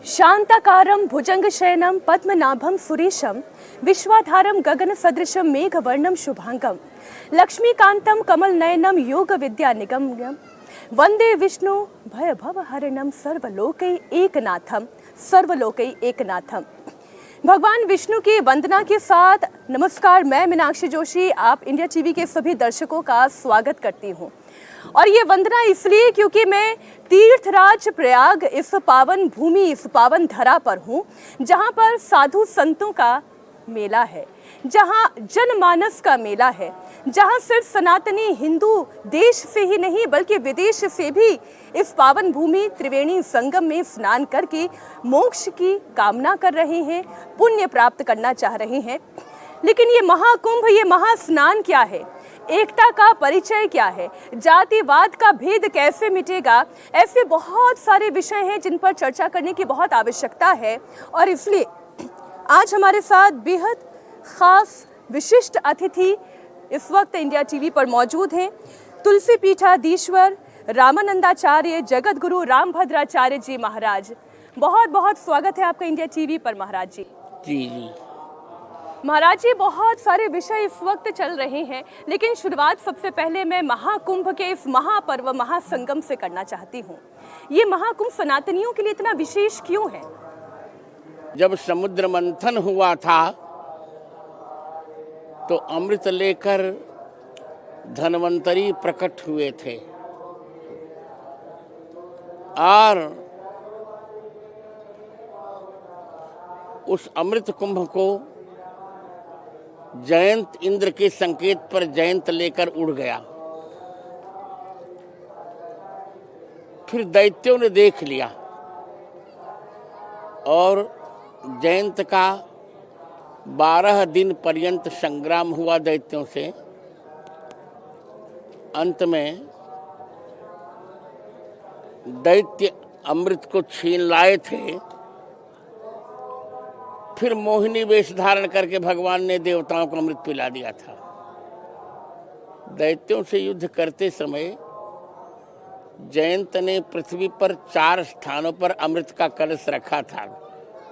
शांताकारं भुजंगशयनं पद्मनाभं सुरेशं विश्वाधारं गगनसदृशं मेघवर्णं शुभांगं लक्ष्मीकान्तं कमलनयनं योगविद्यानिगम्यं वन्दे विष्णु भयभवहरणं सर्वलोकै एकनाथं। भगवान विष्णु की वंदना के साथ नमस्कार, मैं मीनाक्षी जोशी आप इंडिया टीवी के सभी दर्शकों का स्वागत करती हूँ। और ये वंदना इसलिए क्योंकि मैं तीर्थराज प्रयाग इस पावन भूमि, इस पावन धरा पर हूँ, जहाँ पर साधु संतों का मेला है, जहाँ जनमानस का मेला है, जहाँ सिर्फ सनातनी हिंदू देश से ही नहीं बल्कि विदेश से भी इस पावन भूमि त्रिवेणी संगम में स्नान करके मोक्ष की कामना कर रहे हैं, पुण्य प्राप्त करना चाह रहे हैं। लेकिन ये महाकुंभ, ये महास्नान क्या है? एकता का परिचय क्या है? जातिवाद का भेद कैसे मिटेगा? ऐसे बहुत सारे विषय हैं जिन पर चर्चा करने की बहुत आवश्यकता है। और इसलिए आज हमारे साथ बेहद खास विशिष्ट अतिथि इस वक्त इंडिया टीवी पर मौजूद हैं। तुलसी पीठाधीश्वर रामानंदाचार्य जगत गुरु रामभद्राचार्य जी महाराज। बहुत बहुत स्वागत है आपका इंडिया टीवी पर महाराज जी। जी महाराज जी, बहुत सारे विषय इस वक्त चल रहे हैं, लेकिन शुरुआत सबसे पहले मैं महाकुंभ के इस महापर्व महासंगम से करना चाहती हूँ। ये महाकुंभ सनातनियों के लिए इतना विशेष क्यों है? जब समुद्र मंथन हुआ था तो अमृत लेकर धन्वंतरी प्रकट हुए थे और उस अमृत कुंभ को जयंत इंद्र के संकेत पर जयंत लेकर उड़ गया। फिर दैत्यों ने देख लिया और जयंत का 12 दिन पर्यंत संग्राम हुआ दैत्यों से। अंत में दैत्य अमृत को छीन लाए थे। फिर मोहिनी वेश धारण करके भगवान ने देवताओं को अमृत पिला दिया था। दैत्यों से युद्ध करते समय जयंत ने पृथ्वी पर 4 स्थानों पर अमृत का कलश रखा था।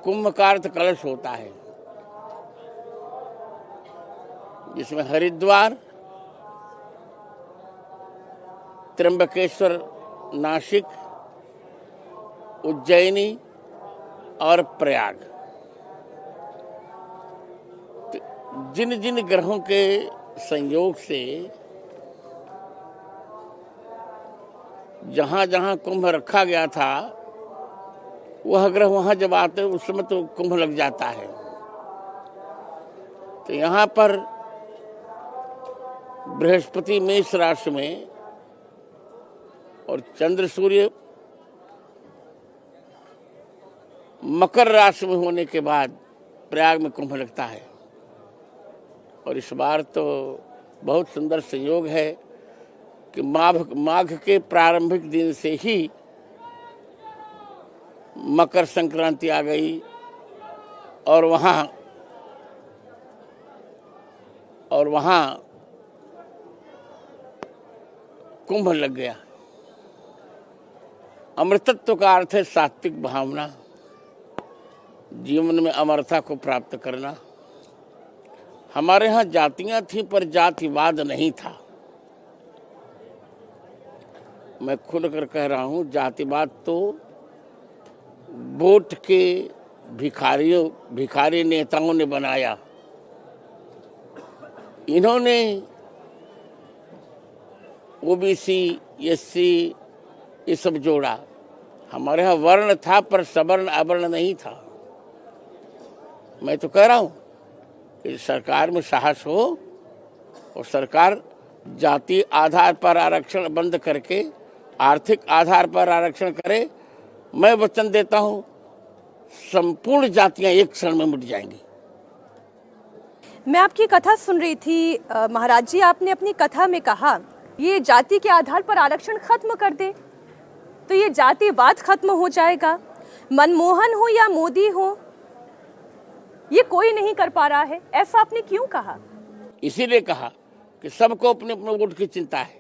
कुंभ का अर्थ कलश होता है, जिसमें हरिद्वार, त्र्यंबकेश्वर, नासिक, उज्जैनी और प्रयाग, जिन जिन ग्रहों के संयोग से जहाँ जहाँ कुंभ रखा गया था वह ग्रह वहाँ जब आते उस समय तो कुंभ लग जाता है। तो यहाँ पर बृहस्पति मेष राशि में और चंद्र सूर्य मकर राशि में होने के बाद प्रयाग में कुंभ लगता है। और इस बार तो बहुत सुंदर संयोग है कि माघ के प्रारंभिक दिन से ही मकर संक्रांति आ गई और वहाँ कुंभ लग गया। अमृतत्व का अर्थ है सात्विक भावना, जीवन में अमरता को प्राप्त करना। हमारे यहाँ जातियां थी पर जातिवाद नहीं था। मैं खुल कर कह रहा हूँ, जातिवाद तो वोट के भिखारी नेताओं ने बनाया। इन्होंने ओबीसी, एससी ये सब जोड़ा। हमारे यहाँ वर्ण था पर सवर्ण अवर्ण नहीं था। मैं तो कह रहा हूँ कि सरकार में साहस हो और सरकार जाति आधार पर आरक्षण बंद करके आर्थिक आधार पर आरक्षण करे। मैं वचन देता हूँ संपूर्ण जातियां एक क्षण में मिट जाएंगी। मैं आपकी कथा सुन रही थी महाराज जी, आपने अपनी कथा में कहा ये जाति के आधार पर आरक्षण खत्म कर दे तो ये जातिवाद खत्म हो जाएगा। मनमोहन हो या मोदी हो, ये कोई नहीं कर पा रहा है। ऐसा आपने क्यों कहा? इसीलिए कहा कि सबको अपने अपने वोट की चिंता है।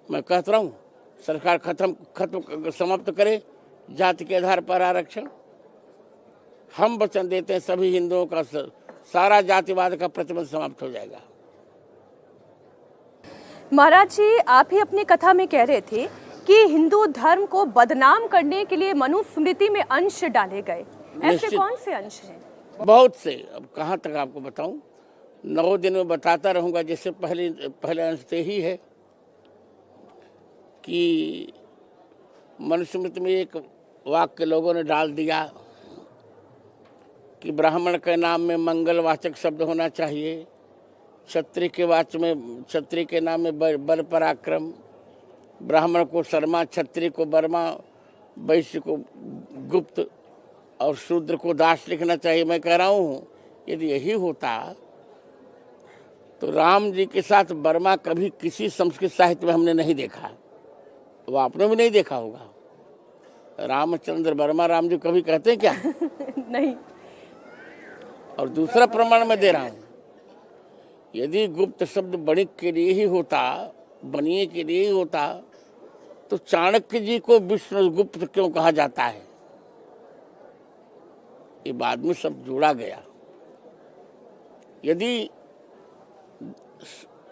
मैं कहता रहा हूँ सरकार खत्म समाप्त करे जाति के आधार पर आरक्षण। हम वचन देते हैं सभी हिंदुओं का सारा जातिवाद का प्रतिबंध समाप्त हो जाएगा। महाराज जी, आप ही अपनी कथा में कह रहे थे कि हिंदू धर्म को बदनाम करने के लिए मनुस्मृति में अंश डाले गए। ऐसे कौन से अंश हैं? बहुत से। अब कहाँ तक आपको बताऊं, 9 दिन में बताता रहूंगा। जैसे पहले अंश से ही है कि मनुस्मृति में एक वाक्य लोगों ने डाल दिया कि ब्राह्मण के नाम में मंगलवाचक शब्द होना चाहिए, क्षत्रिय के नाम में बल पराक्रम, ब्राह्मण को शर्मा, क्षत्रिय को वर्मा, वैश्य को गुप्त और शूद्र को दास लिखना चाहिए। मैं कह रहा हूँ यदि यही होता तो राम जी के साथ वर्मा कभी किसी संस्कृत साहित्य में हमने नहीं देखा, वो आपने भी नहीं देखा होगा। रामचंद्र वर्मा राम जी कभी कहते हैं क्या? नहीं। और दूसरा प्रमाण मैं दे रहा हूँ, यदि गुप्त शब्द बणिक के लिए ही होता, बनिए के लिए ही होता, तो चाणक्य जी को विष्णुगुप्त क्यों कहा जाता है? ये बाद में सब जोड़ा गया। यदि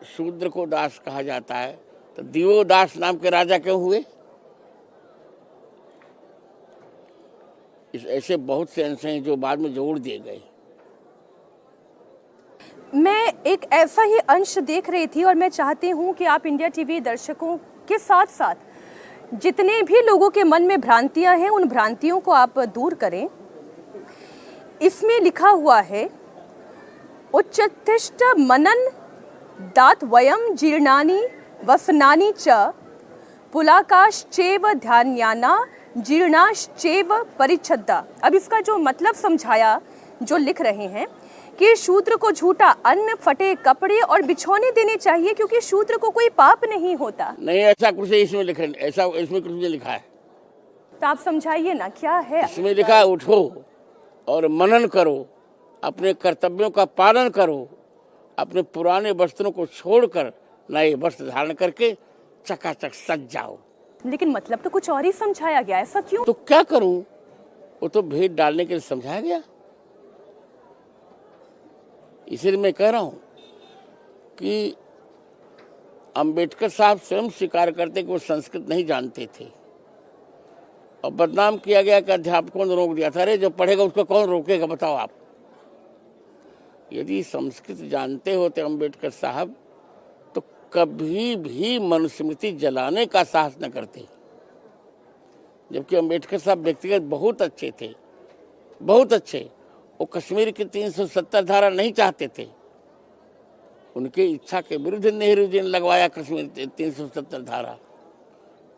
शूद्र को दास कहा जाता है तो दिवोदास नाम के राजा क्यों हुए? ऐसे बहुत से अंश हैं जो बाद में जोड़ दिए गए। मैं एक ऐसा ही अंश देख रही थी और मैं चाहती हूँ कि आप इंडिया टीवी दर्शकों के साथ साथ जितने भी लोगों के मन में भ्रांतियां हैं उन भ्रांतियों को आप दूर करें। इसमें लिखा हुआ है, उच्चतिष्ठ मनन दात वयम जीर्णानि वसनानि च पुलाकाश्चैव ध्यान्याना जीर्णाश्चैव परिच्छद्दा। अब इसका जो मतलब समझाया, जो लिख रहे हैं कि शूद्र को झूठा अन्न, फटे कपड़े और बिछौने देने चाहिए क्योंकि शूद्र को कोई पाप नहीं होता। नहीं, ऐसा कुछ इसमें लिखा, ऐसा इसमें कुछ नहीं लिखा है। तो आप समझाइए ना, क्या है इसमें लिखा है? उठो और मनन करो, अपने कर्तव्यों का पालन करो, अपने पुराने वस्त्रों को छोड़कर नए वस्त्र धारण करके चकाचक सज जाओ। लेकिन मतलब तो कुछ और ही समझाया गया, ऐसा क्यों? तो क्या करूं, वो तो भेद डालने के लिए समझाया गया। इसलिए मैं कह रहा हूं कि अंबेडकर साहब स्वयं स्वीकार करते कि वो संस्कृत नहीं जानते थे और बदनाम किया गया कि अध्यापकों ने रोक दिया था। अरे जो पढ़ेगा उसको कौन रोकेगा, बताओ आप। यदि संस्कृत जानते होते अंबेडकर साहब तो कभी भी मनुस्मृति जलाने का साहस न करते। जबकि अंबेडकर साहब व्यक्तिगत बहुत अच्छे थे, बहुत अच्छे। वो कश्मीर की 370 धारा नहीं चाहते थे, उनके इच्छा के विरुद्ध नेहरू जी ने लगवाया कश्मीर 370 धारा।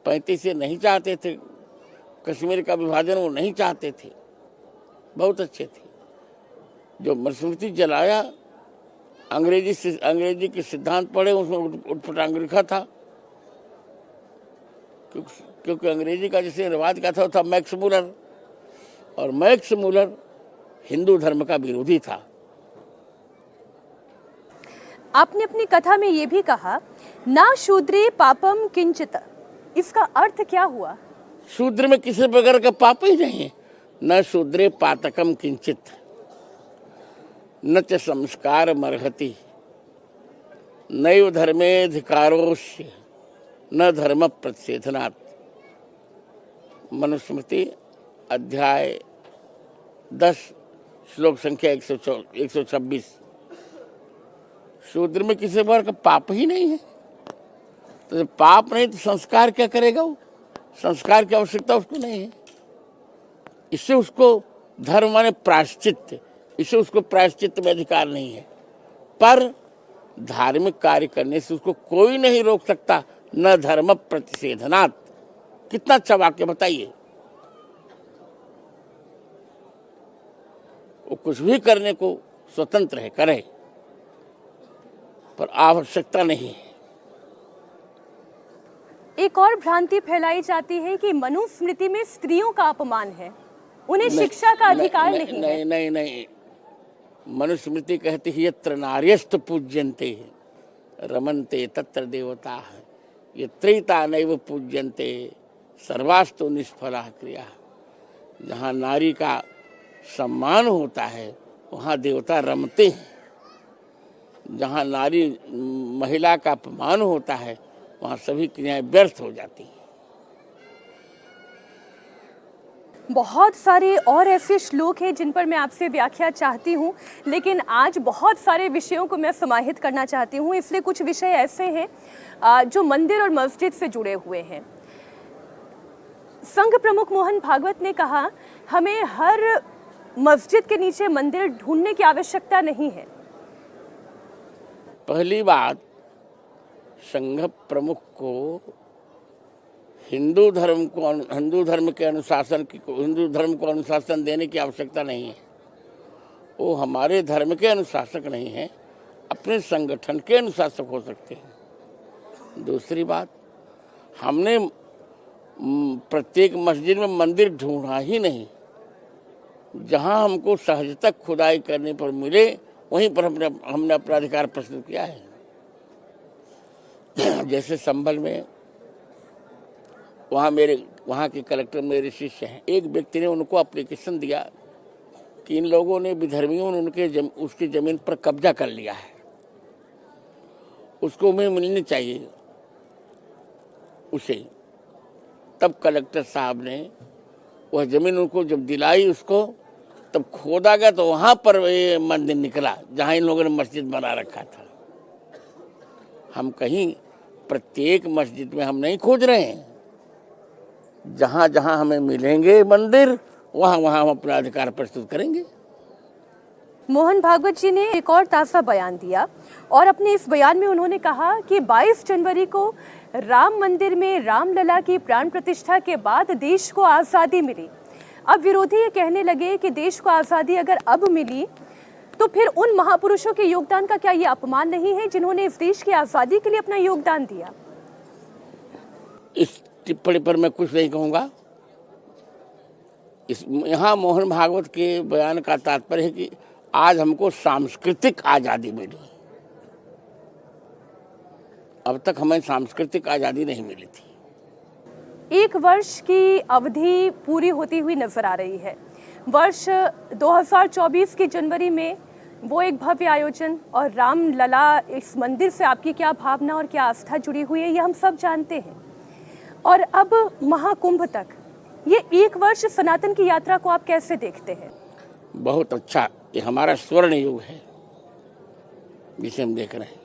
35 से नहीं चाहते थे कश्मीर का विभाजन, वो नहीं चाहते थे, बहुत अच्छे थे। जो मनुस्मृति जलाया, अंग्रेजी के सिद्धांत पढ़े, उसमें उठपटांग लिखा था, क्योंकि अंग्रेजी का जैसे अनुवाद का था मैक्स मूलर, और मैक्स मूलर हिंदू धर्म का विरोधी था। आपने अपनी कथा में ये भी कहा, ना शूद्रे पापम किंचित। इसका अर्थ क्या हुआ? शूद्र में किसी प्रकार का पाप ही नहीं है। न शूद्रे पातकम किंचित, न च संस्कार मर्हति, नैव धर्मेधिकारोस्य न धर्म प्रतिषेधनात्। मनुस्मृति अध्याय 10 श्लोक संख्या 126। शूद्र में किसी प्रकार का पाप ही नहीं है। तो जब पाप नहीं तो संस्कार क्या करेगा? वो संस्कार की आवश्यकता उसको नहीं है। इससे उसको धर्म माने प्रायश्चित, इससे उसको प्रायश्चित में अधिकार नहीं है। पर धार्मिक कार्य करने से उसको कोई नहीं रोक सकता, न धर्म प्रतिषेधनात्। कितना अच्छा वाक्य बताइए। वो कुछ भी करने को स्वतंत्र है, करे, पर आवश्यकता नहीं है। एक और भ्रांति फैलाई जाती है कि मनुस्मृति में स्त्रियों का अपमान है, उन्हें शिक्षा का अधिकार नहीं है। नहीं। मनुस्मृति कहती है यत्र नार्यस्त पूज्यन्ते रमन्ते तत्र देवता है। ये त्रिता नैव पूज्यन्ते सर्वास्तु निष्फला क्रिया। जहाँ नारी का सम्मान होता है वहाँ देवता रमते हैं। जहाँ नारी महिला का अपमान होता है वहाँ सभी क्रियाएं व्यर्थ हो जाती हैं। बहुत सारे और ऐसे श्लोक हैं जिन पर मैं आपसे व्याख्या चाहती हूँ, लेकिन आज बहुत सारे विषयों को मैं समाहित करना चाहती हूँ, इसलिए कुछ विषय ऐसे हैं जो मंदिर और मस्जिद से जुड़े हुए हैं। संघ प्रमुख मोहन भागवत ने कहा, हमें हर मस्जिद के नीचे मंदिर ढूंढने की आवश्यकता नहीं है। पहली बात, संघ प्रमुख को हिंदू धर्म को अनुशासन देने की आवश्यकता नहीं है। वो हमारे धर्म के अनुशासक नहीं हैं, अपने संगठन के अनुशासक हो सकते हैं। दूसरी बात, हमने प्रत्येक मस्जिद में मंदिर ढूंढा ही नहीं। जहां हमको सहजतः खुदाई करने पर मिले वहीं पर हमने अपना अधिकार प्रस्तुत किया है। जैसे संभल में वहाँ के कलेक्टर मेरे शिष्य हैं। एक व्यक्ति ने उनको एप्लीकेशन दिया कि इन लोगों ने विधर्मियों ने उसकी जमीन पर कब्जा कर लिया है, उसको उन्हें मिलनी चाहिए उसे। तब कलेक्टर साहब ने वह जमीन उनको जब दिलाई उसको, तब खोदा गया तो वहाँ पर ये मंदिर निकला जहाँ इन लोगों ने मस्जिद बना रखा था। हम कहीं प्रत्येक मस्जिद में हम नहीं खोज रहे हैं। जहाँ जहाँ हमें मिलेंगे मंदिर वहाँ वहाँ हम अपना अधिकार प्रस्तुत करेंगे। मोहन भागवत जी ने एक और ताज़ा बयान दिया और अपने इस बयान में उन्होंने कहा कि 22 जनवरी को राम मंदिर में रामलला की प्राण प्रतिष्ठा के बाद देश को आज़ादी मिली। अब विरोधी ये कहने लगे कि देश को आज़ादी अगर अब मिली तो फिर उन महापुरुषों के योगदान का क्या ये अपमान नहीं है जिन्होंने इस देश की आज़ादी के लिए अपना योगदान दिया? इस टिप्पणी पर मैं कुछ नहीं कहूँगा। यहाँ मोहन भागवत के बयान का तात्पर्य है कि आज हमको सांस्कृतिक आज़ादी मिली। अब तक हमें सांस्कृतिक आज़ादी नहीं मिली थी। एक वर्ष की अवधि पूरी होती हुई नजर आ रही है। वर्ष 2024 की जनवरी में वो एक भव्य आयोजन और रामलला इस मंदिर से आपकी क्या भावना और क्या आस्था जुड़ी हुई है ये हम सब जानते हैं। और अब महाकुंभ तक ये एक वर्ष सनातन की यात्रा को आप कैसे देखते हैं? बहुत अच्छा, ये हमारा स्वर्ण युग है जिसे हम देख रहे हैं।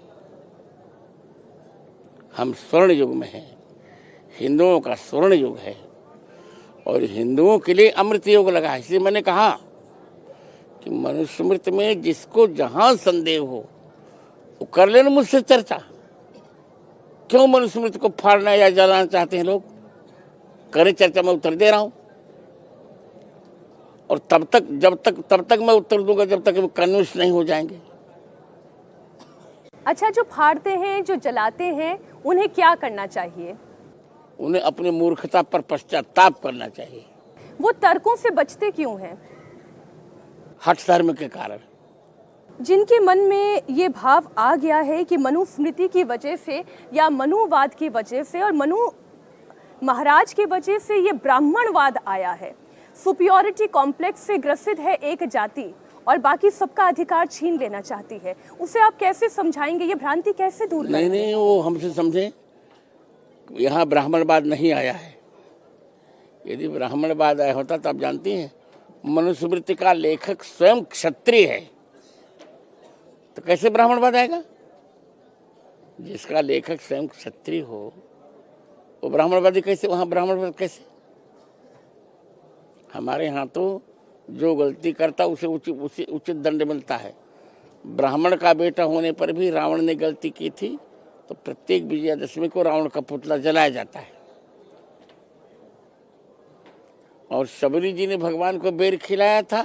हम स्वर्ण युग में हैं, हिंदुओं का स्वर्ण युग है और हिंदुओं के लिए अमृत युग लगा है। इसलिए मैंने कहा कि मनुस्मृति में जिसको जहां संदेह हो वो कर लेना मुझसे चर्चा। क्यों मनुस्मृति को फाड़ना या जलाना चाहते हैं लोग? करें चर्चा, मैं उत्तर दे रहा हूं। और तब तक मैं उत्तर दूंगा जब तक वो कन्विंस नहीं हो जाएंगे। अच्छा, जो फाड़ते हैं, जो जलाते हैं, उन्हें क्या करना चाहिए? उन्हें अपनी मूर्खता पर पश्चाताप करना चाहिए। वो तर्कों से बचते क्यों हैं? हठ धर्म के कारण। जिनके मन में ये भाव आ गया है कि मनुस्मृति की वजह से या मनुवाद की वजह से और मनु महाराज की वजह से ये ब्राह्मणवाद आया है, सुपियोरिटी कॉम्प्लेक्स से ग्रसित है एक जाति और बाकी सबका अधिकार छीन लेना चाहती है, उसे आप कैसे समझाएंगे? ये भ्रांति कैसे दूर करेंगे? नहीं, वो हमसे समझे। यहाँ ब्राह्मणवाद नहीं आया है। यदि ब्राह्मणवाद आया होता तो आप जानती हैं मनुस्मृति का लेखक स्वयं क्षत्रिय है, तो कैसे ब्राह्मणवाद आएगा? जिसका लेखक स्वयं क्षत्रिय हो वो ब्राह्मणवादी कैसे? वहाँ ब्राह्मणवाद कैसे? हमारे यहाँ तो जो गलती करता उसे उचित दंड मिलता है। ब्राह्मण का बेटा होने पर भी रावण ने गलती की थी तो प्रत्येक विजयादशमी को रावण का पुतला जलाया जाता है। और शबरी जी ने भगवान को बेर खिलाया था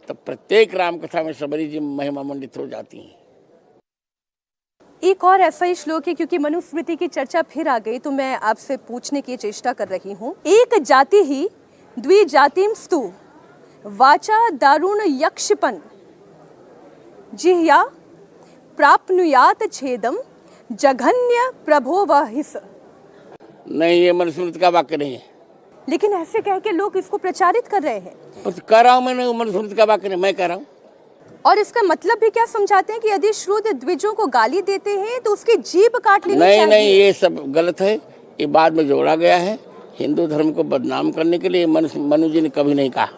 तो प्रत्येक राम कथा में शबरी जी महिमा मंडित हो जाती हैं। एक और ऐसा ही श्लोक है, क्योंकि मनुस्मृति की चर्चा फिर आ गई तो मैं आपसे पूछने की चेष्टा कर रही हूँ। एक जाति ही द्विजातिम स्तु वाचा दारुण यक्षपन जिह्या प्राप्नुयात छेदम जघन्य प्रभो वहिस। नहीं, ये मनुस्मृति का वाक्य नहीं है। लेकिन ऐसे कह के लोग इसको प्रचारित कर रहे हैं। तो कह रहा हूँ मैंने, मनुस्मृति का वाक्य नहीं, मैं कह रहा हूँ। और इसका मतलब भी क्या समझाते हैं कि यदि शूद्र द्विजों को गाली देते हैं तो उसकी जीभ काट लेनी चाहिए? नहीं, ये सब गलत है। ये बाद में जोड़ा गया है हिंदू धर्म को बदनाम करने के लिए। मनु जी ने कभी नहीं कहा।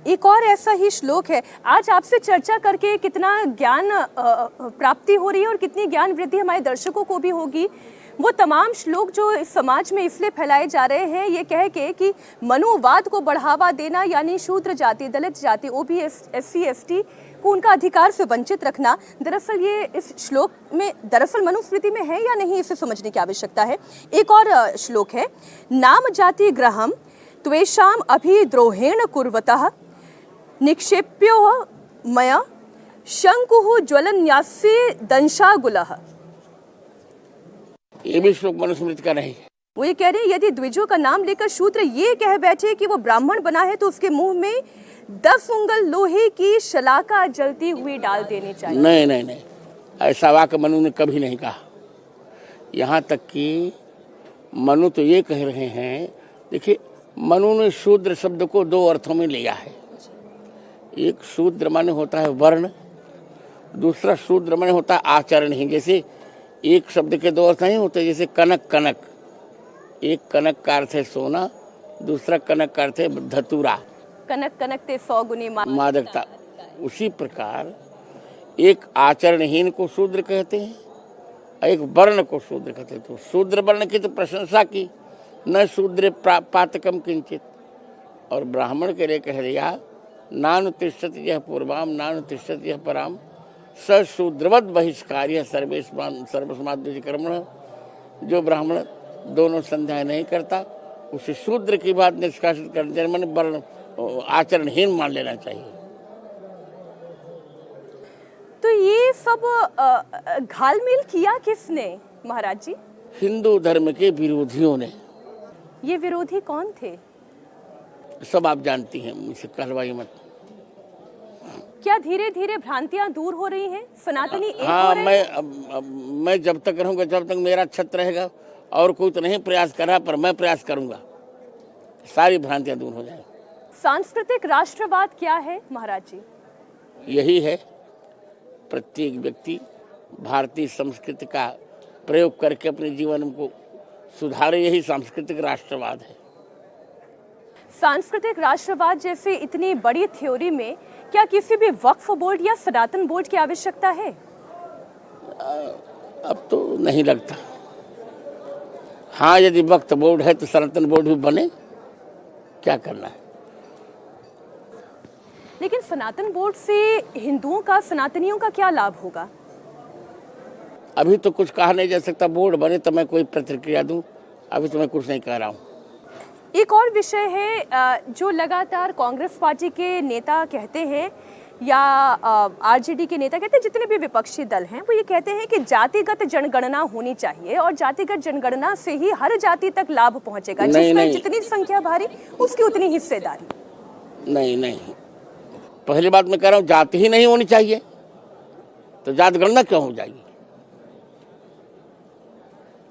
एक और ऐसा ही श्लोक है। आज आपसे चर्चा करके कितना ज्ञान प्राप्ति हो रही है और कितनी ज्ञान वृद्धि हमारे दर्शकों को भी होगी। वो तमाम श्लोक जो इस समाज में इसलिए फैलाए जा रहे हैं ये कह के कि मनुवाद को बढ़ावा देना, यानी शूद्र जाति, दलित जाति, ओबीसी, एससी, एसटी को उनका अधिकार से वंचित रखना। दरअसल ये इस श्लोक में दरअसल मनुस्मृति में है या नहीं, इसे समझने की आवश्यकता है। एक और श्लोक है, नाम जाति ग्रहम त्वेषाम अभिद्रोहेण कुर्वतः निक्षेप्यो मया शंकुः ज्वलन्यास्य दंशागुलः। ये भी श्लोक मनुस्मृति का नहीं है। वो ये कह रहे हैं यदि द्विजों का नाम लेकर शूद्र ये कह बैठे कि वो ब्राह्मण बना है तो उसके मुंह में 10 उंगल लोहे की शलाका जलती हुई डाल देनी चाहिए। नहीं, ऐसा वाक्य मनु ने कभी नहीं कहा। यहाँ तक कि मनु तो ये कह रहे हैं, देखिए मनु ने शूद्र शब्द को 2 अर्थों में लिया है। एक शूद्र माने होता है वर्ण, दूसरा शूद्र माने होता है आचरण ही। जैसे एक शब्द के 2 अर्थ नहीं होते, जैसे कनक कनक, एक कनक का अर्थ है सोना, दूसरा कनक का अर्थ है धतूरा, कनक कनक ते 100 गुनी मादकता। उसी प्रकार एक आचरणहीन को शूद्र कहते हैं, एक वर्ण को शूद्र कहते हैं। तो शूद्र वर्ण की तो प्रशंसा की, न शूद्र पातकम किंचित। और ब्राह्मण के लिए कह दिया, नानु तिष्ठति यः पूर्वाम नानु तिष्ठति यः पराम स शूद्रवद बहिष्कार्य सर्वसमाद्विकर्मण। जो ब्राह्मण दोनों संध्याएं नहीं करता उसे शूद्र की बात निष्कासित कर देना, माने वर्ण आचरणहीन मान लेना चाहिए। तो ये सब घालमेल किया किसने महाराज जी? हिंदू धर्म के विरोधियों ने। ये विरोधी कौन थे? सब आप जानती हैं, मुझसे कहलवाई मत। क्या धीरे धीरे भ्रांतियां दूर हो रही हैं? सनातनी एक हाँ, हो रहे हैं? मैं जब तक रहूंगा, जब तक मेरा छत्र रहेगा, और कोई तो नहीं प्रयास कर रहा, पर मैं प्रयास करूंगा, सारी भ्रांतियां दूर हो जाएंगी। सांस्कृतिक राष्ट्रवाद क्या है महाराज जी? यही है, प्रत्येक व्यक्ति भारतीय संस्कृति का प्रयोग करके अपने जीवन को सुधारे, यही सांस्कृतिक राष्ट्रवाद है। सांस्कृतिक राष्ट्रवाद जैसे इतनी बड़ी थ्योरी में क्या किसी भी वक्फ बोर्ड या सनातन बोर्ड की आवश्यकता है? अब तो नहीं लगता। हाँ, यदि वक्फ बोर्ड है तो सनातन बोर्ड भी बने, क्या करना है। लेकिन सनातन बोर्ड से हिंदुओं का, सनातनियों का क्या लाभ होगा? अभी तो कुछ कहा नहीं जा सकता। बोर्ड बने तो मैं कोई प्रतिक्रिया दूं, अभी तो मैं कुछ नहीं कह रहा हूं। एक और विषय है जो लगातार कांग्रेस पार्टी के नेता कहते हैं या आरजेडी के नेता कहते हैं, जितने भी विपक्षी दल हैं वो ये कहते हैं कि जातिगत जनगणना होनी चाहिए और जातिगत जनगणना से ही हर जाति तक लाभ पहुंचेगा, जिसमें जितनी संख्या भारी उसकी उतनी हिस्सेदारी। नहीं, पहली बात मैं कह रहा हूँ, जाति ही नहीं होनी चाहिए तो जात गणना क्यों हो जाएगी?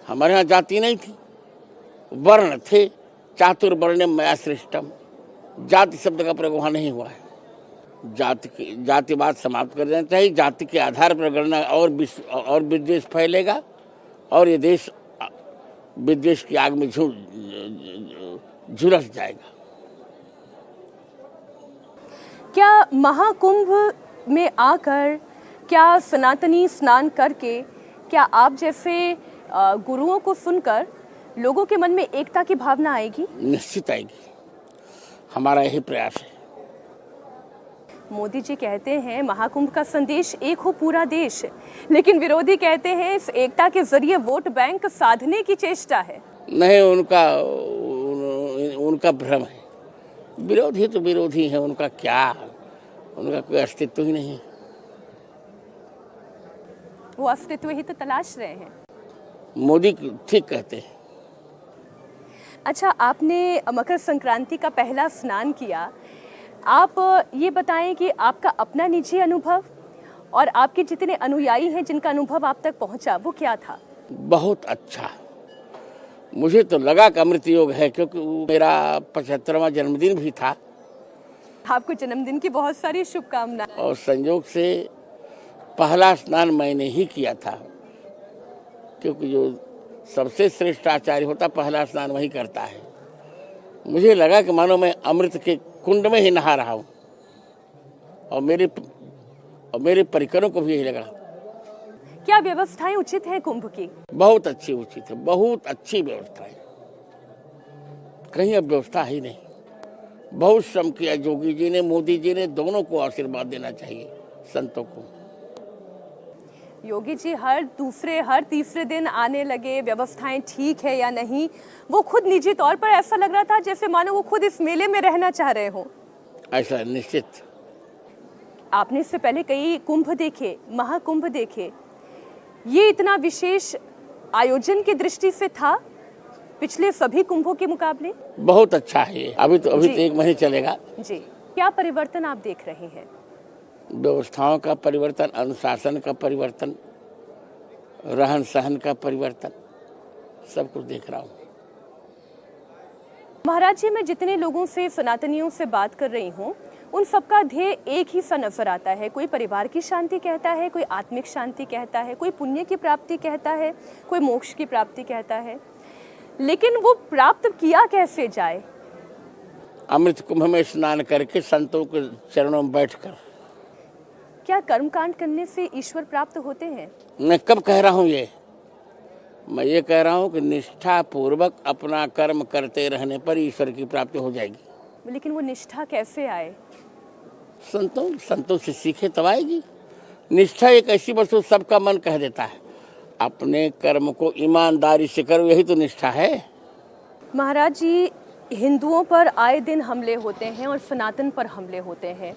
हमारे यहाँ जाति नहीं थी, वर्ण थे। चातुर्वर्ण्यम मया सृष्टम, जाति शब्द का प्रयोग वहाँ नहीं हुआ है। जातिवाद समाप्त कर देना चाहिए। जाति के आधार पर गणना और विद्वेष फैलेगा और ये देश विद्वेष की आग में झुलस जाएगा। क्या महाकुंभ में आकर, क्या सनातनी स्नान करके, क्या आप जैसे गुरुओं को सुनकर लोगों के मन में एकता की भावना आएगी? निश्चित आएगी, हमारा यही प्रयास है। मोदी जी कहते हैं महाकुंभ का संदेश एक हो पूरा देश, लेकिन विरोधी कहते हैं इस एकता के जरिए वोट बैंक साधने की चेष्टा है। नहीं, उनका भ्रम है। विरोधी तो विरोधी है, उनका क्या, उनका कोई अस्तित्व ही नहीं। वो अस्तित्व ही तो तलाश रहे हैं। मोदी ठीक कहते हैं। अच्छा, आपने मकर संक्रांति का पहला स्नान किया, आप ये बताएं कि आपका अपना निजी अनुभव और आपके जितने अनुयायी हैं जिनका अनुभव आप तक पहुंचा वो क्या था? बहुत अच्छा, मुझे तो लगा कि अमृत योग है, क्योंकि वो मेरा 75वां जन्मदिन भी था आपको जन्मदिन की बहुत सारी शुभकामनाएं। और संयोग से पहला स्नान मैंने ही किया था, क्योंकि जो सबसे श्रेष्ठ आचार्य होता पहला स्नान वही करता है। मुझे लगा कि मानो मैं अमृत के कुंड में ही नहा रहा हूँ, और मेरे परिकरों को भी यही लगा। क्या व्यवस्थाएं उचित हैं कुंभ की? बहुत अच्छी उचित है, बहुत अच्छी व्यवस्था है, कहीं अब व्यवस्था ही नहीं। बहुत श्रम किया जोगी जी ने, मोदी जी ने, दोनों को आशीर्वाद देना चाहिए संतों को। योगी जी हर दूसरे हर तीसरे दिन आने लगे, व्यवस्थाएं ठीक है या नहीं, वो खुद निजी तौर पर ऐसा लग रहा था जैसे मानो वो खुद इस मेले में रहना चाह रहे हो। ऐसा निश्चित। आपने इससे पहले कई कुंभ देखे, महाकुंभ देखे, ये इतना विशेष आयोजन की दृष्टि से था पिछले सभी कुंभों के मुकाबले? बहुत अच्छा है ये। अभी तो 1 महीने चलेगा जी। क्या परिवर्तन आप देख रहे हैं? व्यवस्थाओं का परिवर्तन, अनुशासन का परिवर्तन, रहन सहन का परिवर्तन, सब कुछ देख रहा हूँ। महाराज जी, मैं जितने लोगों से, सनातनियों से बात कर रही हूँ, उन सबका ध्येय एक ही सा नजर आता है। कोई परिवार की शांति कहता है, कोई आत्मिक शांति कहता है, कोई पुण्य की प्राप्ति कहता है, कोई मोक्ष की प्राप्ति कहता है, लेकिन वो प्राप्त किया कैसे जाए? अमृत कुंभ में स्नान करके संतों के चरणों में बैठकर। क्या कर्मकांड करने से ईश्वर प्राप्त होते हैं? मैं कब कह रहा हूँ ये? मैं ये कह रहा हूँ कि निष्ठा पूर्वक अपना कर्म करते रहने पर ईश्वर की प्राप्ति हो जाएगी। लेकिन वो निष्ठा कैसे आए? संतों से सीखे तब आएगी। निष्ठा एक ऐसी वस्तु सबका मन कह देता है, अपने कर्म को ईमानदारी से करो, यही तो निष्ठा है। महाराज जी, हिंदुओं पर आए दिन हमले होते हैं और सनातन पर हमले होते हैं,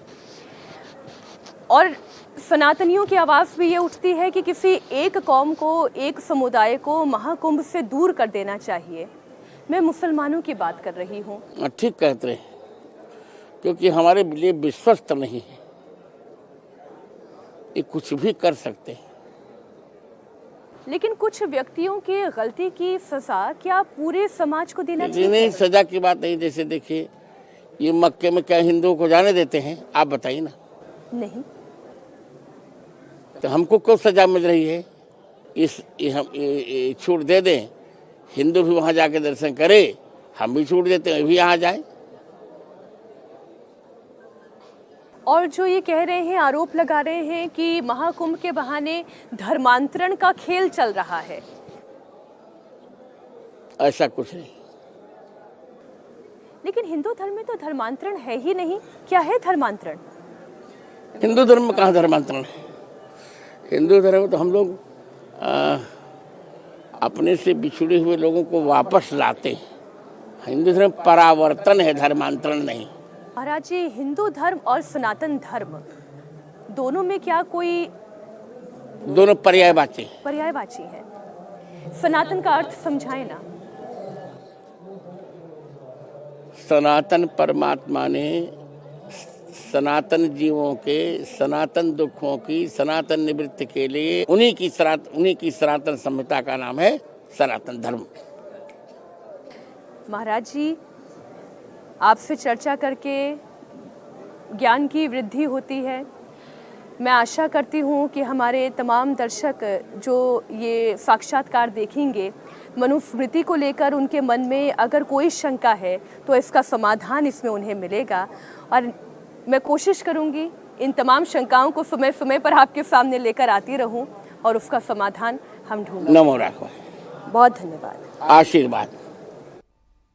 और सनातनियों की आवाज़ भी ये उठती है कि किसी एक कौम को, एक समुदाय को महाकुंभ से दूर कर देना चाहिए। मैं मुसलमानों की बात कर रही हूँ। ठीक कहते हैं, क्योंकि हमारे लिए विश्वस्त नहीं है, ये कुछ भी कर सकते हैं। लेकिन कुछ व्यक्तियों की गलती की सजा क्या पूरे समाज को देना चाहिए? नहीं, सजा की बात नहीं। जैसे देखिए, ये मक्के में क्या हिंदुओं को जाने देते हैं? आप बताइए ना। नहीं। तो हमको क्यों सजा मिल रही है? हम छूट दे दें, हिंदू भी वहां जाके दर्शन करे, हम भी छूट देते हैं, भी यहाँ जाए। और जो ये कह रहे हैं, आरोप लगा रहे हैं कि महाकुंभ के बहाने धर्मांतरण का खेल चल रहा है। ऐसा कुछ नहीं। लेकिन हिंदू धर्म में तो धर्मांतरण है ही नहीं। क्या है धर्मांतरण? हिंदू धर्म में कहाँ धर्मांतरण है? हिंदू धर्म में तो हम लोग अपने से बिछुड़े हुए लोगों को वापस लाते हैं। हिंदू धर्म परावर्तन है, धर्मांतरण नहीं। महाराज जी, हिंदू धर्म और सनातन धर्म दोनों में क्या कोई? दोनों पर्यायवाची है। सनातन का अर्थ समझाए ना। सनातन परमात्मा ने सनातन जीवों के सनातन दुखों की सनातन निवृत्ति के लिए उन्हीं की सनातन संहिता का नाम है सनातन धर्म। महाराज जी, आपसे चर्चा करके ज्ञान की वृद्धि होती है। मैं आशा करती हूँ कि हमारे तमाम दर्शक जो ये साक्षात्कार देखेंगे, मनुस्मृति को लेकर उनके मन में अगर कोई शंका है तो इसका समाधान इसमें उन्हें मिलेगा। और मैं कोशिश करूँगी इन तमाम शंकाओं को समय समय पर आपके सामने लेकर आती रहूँ और उसका समाधान हम ढूंढें। नमो राघव। बहुत धन्यवाद। आशीर्वाद।